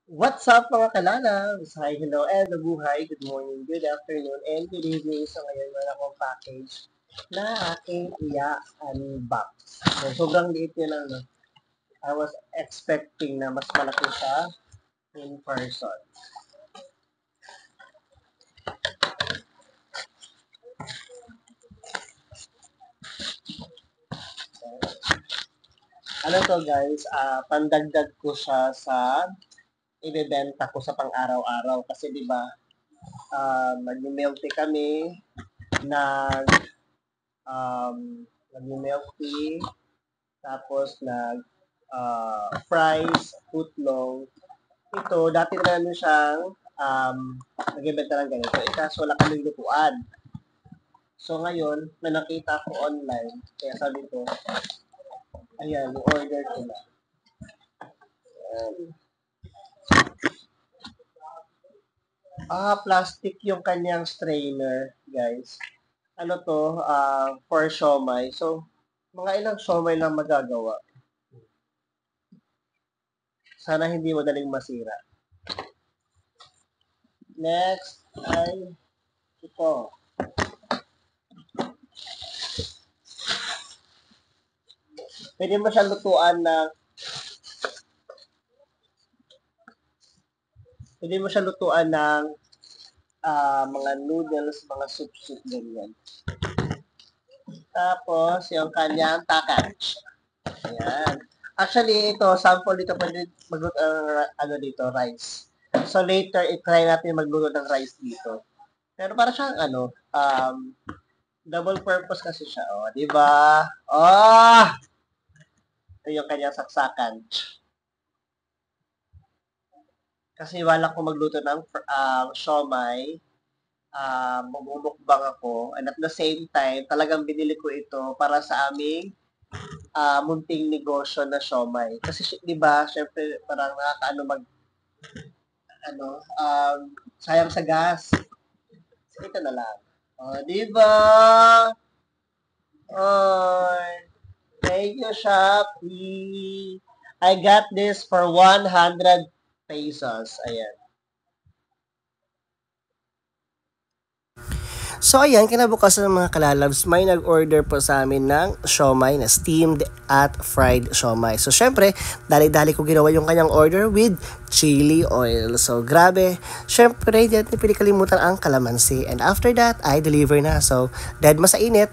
What's up mga kalalabs? Hi, hello, and mabuhay. Good morning, good afternoon, and good evening. So ngayon meron akong package na aking i-unbox. So sobrang liit niya lang. No? I was expecting na mas malaki siya in person. Ano to guys, pandagdag ko siya sa ibebenta ko sa pang-araw-araw. Kasi di ba, nag-milk tea kami, nag, nag-milk tea, tapos fries, footlong. Ito, dati na namin siyang nag-ibenta ng ganito. Kaso wala kaming lutuan. So ngayon, na nakita ko online, kaya sabi ko, ayan, order ko na. Ayan. Plastic yung kanyang strainer, guys. Ano to, for siomay. So, mga ilang siomay lang magagawa. Sana hindi madaling masira. Next ay ito. Pwede mo siya lutuan ng pwede mo siya lutuan ng mga noodles, mga soup-soup, ganyan. Tapos, yung kanyang package. Ayan. Actually, ito, sample dito, pwede magluto ano dito, rice. So, later, i-try natin magluto ng rice dito. Pero para siyang, double purpose kasi siya, oh. Di ba? Oh! Ito yung kanyang saksakan. Kasi wala ko magluto ng siomay, mamumukbang ako, and at the same time, talagang binili ko ito para sa aming munting negosyo na siomay. Kasi 'di ba, syempre parang nakakaano ano, sayang sa gas. So, ito na lang. Oh, 'di ba? Oh, thank you, Shopee. I got this for 100 pesos. Ayan. So ayan, kinabukasan ng mga kalalabs, may nag-order po sa amin ng siomay na steamed at fried siomay. So syempre, dali-dali ko ginawa yung kanyang order with chili oil. So grabe, syempre, hindi natin pwede kalimutan ang kalamansi. And after that, I deliver na. So, dead ma sa init,